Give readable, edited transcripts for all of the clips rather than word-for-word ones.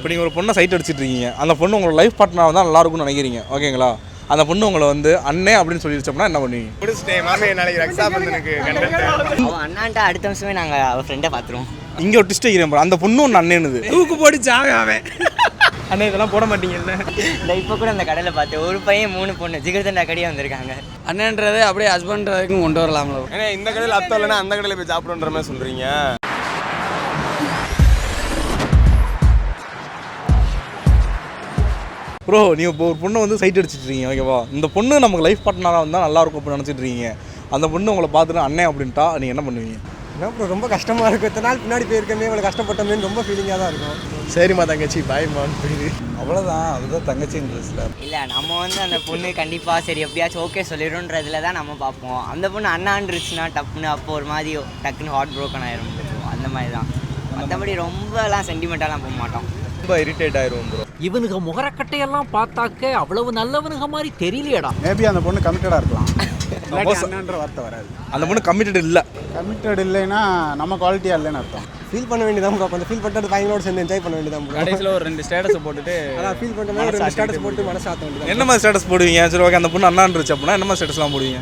இப்போ நீங்கள் ஒரு பொண்ணை சைட் அடிச்சிட்டு இருக்கீங்க, அந்த பொண்ணு உங்களோட லைஃப் பார்ட்னராக தான் நல்லா இருக்கும்னு நினைக்கிறீங்க, ஓகேங்களா? அந்த பொண்ணு உங்களை வந்து அண்ணே அப்படின்னு சொல்லிடுச்சோம்னா என்ன பண்ணுவீங்க? முடிச்சிட்டேன் மாமே, நாளைக்கு ரக்ஷா பந்தனுக்கு கண்டக்ட். அவன் அண்ணான்ட்ட அடுத்த வருஷமே நாங்கள் அவள் ஃப்ரெண்டை பார்த்துருவோம். இங்கே ஒரு டிஸ்ட் வைக்கிறேன், அந்த பொண்ணு ஒன்று அண்ணேனுது தூக்கு போட்டு சாக அவன். அண்ணே இதெல்லாம் போட மாட்டீங்கல்ல? இந்த இப்போ கூட அந்த கடையில் பார்த்து ஒரு பையன் 3 பொண்ணு ஜிகர்தண்டா கடையே வந்திருக்காங்க. அண்ணன்றது அப்படியே ஹஸ்பண்ட் வரைக்கும் கொண்டு வரலாம்ல. ஏன்னா இந்த கடையில் அர்த்தம் இல்லைன்னா அந்த கடையில் போய் சாப்பிடுன்ற மாதிரி சொல்கிறீங்க. ப்ரோ, நீங்கள் இப்போ ஒரு பொண்ணை வந்து சைட் அடிச்சிட்டு இருக்கீங்க, ஓகேவா? இந்த பொண்ணு நமக்கு லைஃப் பார்ட்னராக இருந்தால் நல்லா இருக்கும் அப்படின்னு நினச்சிட்டு இருக்கீங்க. அந்த பொண்ணு உங்களை பார்த்துட்டு அண்ணே அப்படின்ட்டா நீங்கள் என்ன பண்ணுவீங்க? என்ன ப்ரோ, ரொம்ப கஷ்டமாக இருக்கும். இத்தனை நாள் பின்னாடி போயிருக்கமே, இவ்வளோ கஷ்டப்பட்டமேன்னு ரொம்ப ஃபீலிங்காக தான் இருக்கும். சரிம்மா தங்கச்சி பாய்மான்னு போயிடு, அவ்வளோதான். அதுதான் தங்கச்சின்றதுல இல்லை, நம்ம வந்து அந்த பொண்ணு கண்டிப்பாக சரி எப்படியாச்சும் ஓகே சொல்லிடும்ன்றதுல தான் நம்ம பார்ப்போம். அந்த பொண்ணு அண்ணான்ருச்சுன்னா டப்புன்னு அப்போ ஒரு மாதிரி டக்குன்னு ஹார்ட் ப்ரோக்கன் ஆயிரும். அந்த மாதிரி தான். மற்றபடி ரொம்பலாம் சென்டிமெண்ட்டாலாம் போக மாட்டோம். ரொம்ப இரிட்டேட் ஆயிரும் ப்ரோ. இவனுக்கு முகரக்கட்டையெல்லாம் பார்த்தாக்க அவ்வளவு நல்லவனுங்க மாதிரி தெரியலையடா. மேபி அந்த பொண்ணு கமிட்டடாக இருக்கலாம், அண்ணன்ற வார்த்தை வராது. அந்த பொண்ணு கமிட்டட் இல்லை. கமிட்டட் இல்லைன்னா நம்ம குவாலிட்டியாக இல்லைன்னு அர்த்தம். ஃபீல் பண்ண வேண்டியதான் ப்ரோ. கொஞ்சம் ஃபீல் பண்ணிட்டு பையனோட சேர்ந்து என்ஜாய் பண்ண வேண்டியதான் ப்ரோ. கடைசியில் ஒரு 2 ஸ்டேட்டஸ் போட்டுட்டு அதான் ஃபீல் பண்ணுற ஒரு ஸ்டேட்டஸ் போட்டு மனசு ஆற்ற வேண்டியது. என்ன மாதிரி ஸ்டேட்டஸ் போடுவீங்க? சரி, ஓகே, அந்த பொண்ணு அண்ணான்ருச்சு அப்படின்னா என்ன மாதிரி ஸ்டேட்டஸ்லாம் போடுவீங்க?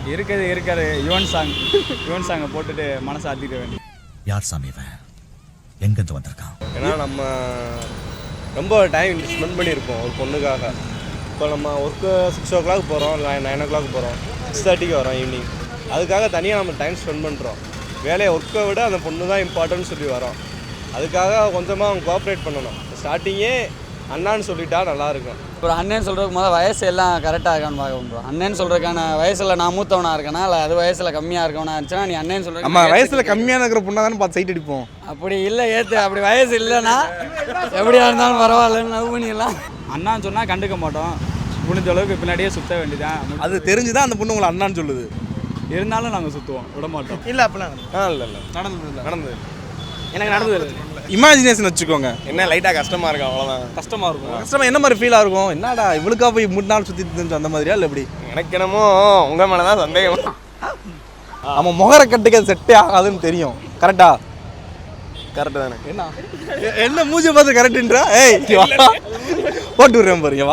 இருக்காரு யுவன் சாங்கை போட்டுட்டு மனசை ஆற்றிக்க வேண்டிய. யார் சாமி இவன்? எங்கேருந்து வந்திருக்கான்? ஏன்னா நம்ம ரொம்ப டைம் ஸ்பெண்ட் பண்ணியிருப்போம் ஒரு பொண்ணுக்காக. இப்போ நம்ம ஒர்க்கு 6 o'clock போகிறோம், இல்லை 9 o'clock போகிறோம், 6:30க்கு வரோம் ஈவினிங். அதுக்காக தனியாக நம்ம டைம் ஸ்பெண்ட் பண்ணுறோம். வேலையை ஒர்க்கை விட அந்த பொண்ணு தான் இம்பார்ட்டன்ட்னு சொல்லி வரோம். அதுக்காக கொஞ்சமாக அவங்க கோஆப்ரேட் பண்ணணும். ஸ்டார்டிங்கே அண்ணான்னு சொல்லிட்டா நல்லாயிருக்கும். ஒரு அண்ணன் சொல்கிறதுக்கு முதல்ல வயசு எல்லாம் கரெக்டாக இருக்கான்னு பார்க்க ப்ரோ. அண்ணன் சொல்கிறதுக்கான வயசில் நான் மூத்தவனாக இருக்கேனா, இல்லை அது வயசில் கம்மியாக இருக்கவனா இருந்துச்சுன்னா நீ அண்ணன் சொல்கிற நம்ம வயசில் கம்மியாக இருக்கிற பொண்ணாக தானே பார்த்து சைட் அடிப்போம். அப்படி இல்லை அப்படி வயசு இல்லைன்னா எப்படியா இருந்தாலும் பரவாயில்லன்னு லவ் பண்ணிடலாம். அண்ணான்னு சொன்னால் கண்டுக்க மாட்டோம், முடிஞ்ச அளவுக்கு பின்னாடியே சுற்ற வேண்டியதான். அது தெரிஞ்சுதான் அந்த பொண்ணு உங்களை அண்ணான்னு சொல்லுது. இருந்தாலும் நாங்கள் சுற்றுவோம், விட மாட்டோம். இல்லை அப்படிலாம் இல்லை நடந்தது எனக்கு நடந்தது. இமேஜினேஷன் வச்சுக்கோங்க. என்ன லைட்டாக கஷ்டமாக இருக்கும், அவ்வளோதான். கஷ்டமாக இருக்கும். கஷ்டமாக என்ன மாதிரி ஃபீலாக இருக்கும்? என்னடா இவளுக்கா போய் 3 நாள் சுற்றிட்டு இருந்துச்சு அந்த மாதிரியா இல்லை எப்படி? எனக்கு என்னமோ உங்கள் மேலே தான் சந்தேகம். நம்ம முகர கட்டுக்கு அது செட்டே ஆகாதுன்னு தெரியும். கரெக்டா? கரெக்டு தானே? என்ன மூஞ்சி பார்த்து கரெக்டுன்றா? ஏய் போட்டு விடுறேன் பாரு.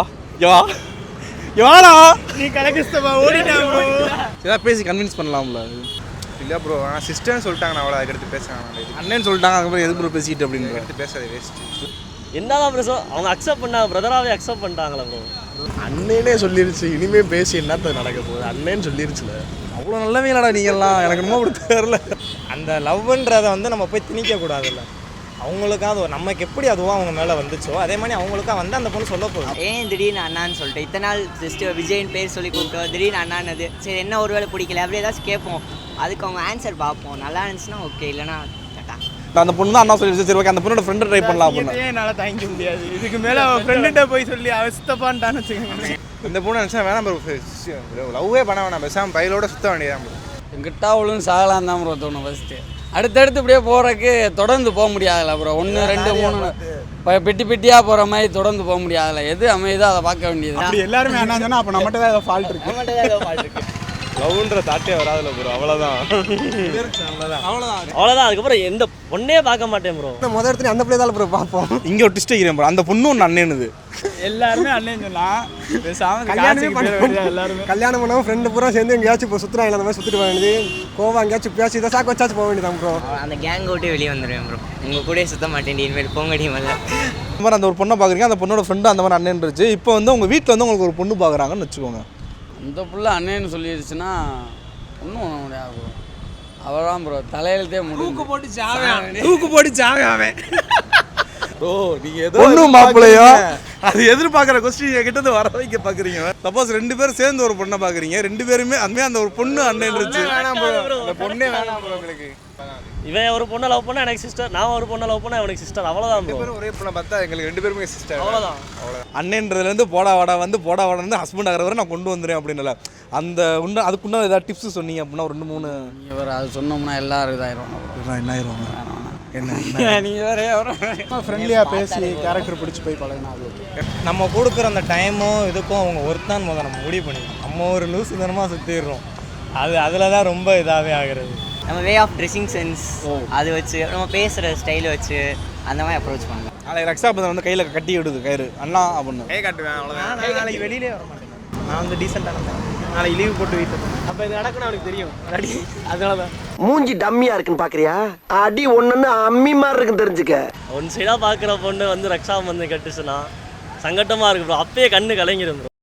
எவாடா நீ கலக்கிஸ்தமா ஓடிட்டா ப்ரோ. ஏதாவது பேசி கன்வின்ஸ் பண்ணலாம்ல? இல்லை ப்ரோ, சிஸ்டர்னு சொல்லிட்டாங்க, நான் அவ்வளோ அதுக்கடுத்து பேசுகிறாங்க. அண்ணன்னு சொல்லிட்டாங்க, அதுக்கப்புறம் எதுக்கு ப்ரோ பேசிக்கிட்டு அப்படின்னு எடுத்து பேசாது வேஸ்ட்டு. என்னதான் ப்ரோ அவங்க அக்செப்ட் பண்ணாங்க, பிரதராகவே அக்செப்ட் பண்ணிட்டாங்களா ப்ரோ? அண்ணனே சொல்லிருச்சு, இனிமே பேசி என்னத்த நடக்க போகுது, அண்ணன்னு சொல்லிருச்சுல. அவ்வளோ நல்லவீங்களா நீங்கள்லாம்? எனக்கு என்னமோ அப்படி தெரியல. அந்த லவ்ன்றதை வந்து நம்ம போய் திணிக்கக்கூடாதுல்ல. அவங்களுக்காக நமக்கு எப்படி அதுவும் அவங்க மேலே வந்துச்சோ அதே மாதிரி அவங்களுக்காக வந்து அந்த பொண்ணு சொல்ல போகுது. ஏன் திடீர்னு அண்ணான்னு சொல்லிட்டு இத்தனை நாள் ஜஸ்ட் விஜயின் பேர் சொல்லி கூப்பிட்டோம், திடீர்னு அண்ணானது சரி என்ன ஒரு வேளை பிடிக்கல அப்படி ஏதாச்சும் கேட்போம், அதுக்கு அவங்க ஆன்சர் பார்ப்போம். நல்லா இருந்துச்சுன்னா ஓகே, இல்லைனா கேட்டா அந்த பொண்ணு தான் அண்ணா சொல்லிடுச்சு. சரி, ஓகே, அந்த பொண்ணோட ஃப்ரெண்டை ட்ரை பண்ணலாம் அப்படின்னு. என்னால் தாங்கிக்க முடியாது, இதுக்கு மேலே அவன் ஃப்ரெண்டுகிட்ட போய் சொல்லி அவஸ்தப்பான்ட்டான்னு வச்சுக்கோங்க. இந்த பொண்ணு நினச்சா வேணாம் ப்ரோ, லவ்வே பண்ண வேணாம், பேசாமல் பையலோட சுற்ற வேண்டியதான் ப்ரோ. எங்கிட்ட அவ்வளோன்னு சாகலாம் தான் ப்ரோ தோணும் ஃபஸ்ட்டு. அடுத்தடுத்து இப்படியே போகிறக்கு தொடர்ந்து போக முடியாதுல்ல ப்ரோ. 1 2 3 பெட்டி பெட்டியாக போகிற மாதிரி தொடர்ந்து போக முடியாதுல்ல. எது அமையுதோ அதை பார்க்க வேண்டியது. அப்படி எல்லாருமே அண்ணா சொன்னால் அப்போ நம்மகிட்ட தான் ஏதோ ஃபால்ட் இருக்குது. லவ்ன்ற தாட்டே வராதுல்ல ப்ரோ, அவ்வளோதான். அவ்வளோதான். அதுக்கப்புறம் எந்த பொண்ணே பார்க்க மாட்டேன் ப்ரோ. முதல் இடத்துல அந்த பிள்ளை தான் ப்ரோ பார்ப்போம். இங்கே ஒரு டிஸ்ட் வைக்கிறேன் ப்ரோ, அந்த பொண்ணு ஒன்று அண்ணனுது. எல்லாருமே அண்ணன் சொல்லலாம். கல்யாணம் பண்ணாமல் ஃப்ரெண்டு பூரா சேர்ந்து எங்கேயாச்சும் இப்போ சுற்றுறாங்க, அந்த மாதிரி சுற்றிட்டு போக வேண்டியது. கோவா எங்கேயாச்சும் பேசி இதை சாக்கு வச்சாச்சும் போக வேண்டியதான் ப்ரோ. அந்த கேங் விட்டு வெளியே வந்துடுவேன் ப்ரோ. உங்கள் கூட சுற்ற மாட்டேன், இனிமேல் போங்கடி மேலே. இந்த மாதிரி அந்த ஒரு பொண்ணை பார்க்குறீங்க, அந்த பொண்ணோட ஃப்ரெண்டு அந்த மாதிரி அண்ணன் இருந்துச்சு. இப்போ வந்து உங்கள் வீட்டில் வந்து உங்களுக்கு ஒரு பொண்ணு பார்க்குறாங்கன்னு வச்சுக்கோங்க. அந்த புள்ள அண்ணன்னு சொல்லிடுச்சுன்னா ஒன்றும் பண்ண முடியாது ப்ரோ. அவதான் ப்ரோ தலையெழுத்தே முடியும். தூக்கு போட்டு சாக அவன். ப்ரோ, நீங்கள் ஏதோ ஒன்றும் மாப்பிள்ளையோ அது எதிர்பார்க்குற கொஸ்டின் கிட்ட வர வைக்க பார்க்குறீங்க. சப்போஸ் 2 பேரும் சேர்ந்து ஒரு பொண்ணை பார்க்குறீங்க, 2 பேருமே அந்த ஒரு பொண்ணு அண்ணன் இருந்துச்சு. அந்த பொண்ணே வேணாம் ப்ரோ உங்களுக்கு. இவன் ஒரு பொண்ணை லவ் பண்ணா எனக்கு சிஸ்டர், நான் ஒரு பொண்ணை லவ் பண்ணா அவனுக்கு சிஸ்டர், அவ்வளோதான் ப்ரோ. ஒரே பொண்ணை பார்த்தா எங்களுக்கு 2 பேருமே சிஸ்டர், அவ்வளோதான். அண்ணன்றதுலேருந்து போடா வாடா வந்து ஹஸ்பண்ட் ஆகிற வரை நான் கொண்டு வந்துடுறேன் அப்படின்னல. அந்த அதுக்குன்னா ஏதாவது டிப்ஸ் சொன்னீங்க அப்படின்னா ஒரு 2 3 இவர் அது சொன்னோம்னா எல்லாரும் இதாயிரும். என்ன ஆயிரும்? நீங்கள் வேற ஃப்ரெண்ட்லியாக பேசி கேரக்டர் பிடிச்சி போய் பழகினா அது நம்ம கொடுக்குற அந்த டைமும் இதுக்கும் அவங்க ஒருத்தான் முதல் நம்ம முடிவு பண்ணிடுவோம். நம்ம ஒரு லூசு தனமாக சுற்றிடுறோம், அதில் தான் ரொம்ப இதாகவே ஆகிறது. நம்ம வே ஆஃப் ட்ரெஸ்ஸிங் சென்ஸ் அது வச்சு நம்ம பேசுகிற ஸ்டைலை வச்சு அந்த மாதிரி அப்ரோச் பண்ணலாம். நாளைக்கு ரக்ஷாபந்தன் வந்து கையில் கட்டி விடுது கயிறு அண்ணா அப்படின்னு கை காட்டுவேன் அவ்வளோதான். நாளைக்கு வெளியிலே வர மாட்டேன். நான் வந்து டீசெண்டாக நாளைக்கு லீவ் போட்டு வீட்டு அப்போ இது நடக்குன்னு அவனுக்கு தெரியும் ரெடி. அதனால தான் மூஞ்சி டம்மியா இருக்குன்னு பாக்குறியா? அடி ஒண்ணுன்னு அம்மி மாதிரி இருக்குன்னு தெரிஞ்சுக்க. ஒன் சைடாக பார்க்குற பொண்ணு வந்து ரக்ஷாபந்தன் கட்டுச்சுன்னா சங்கட்டமாக இருக்கு ப்ரோ. அப்பயே கண்ணு கலங்கிடும் ப்ரோ.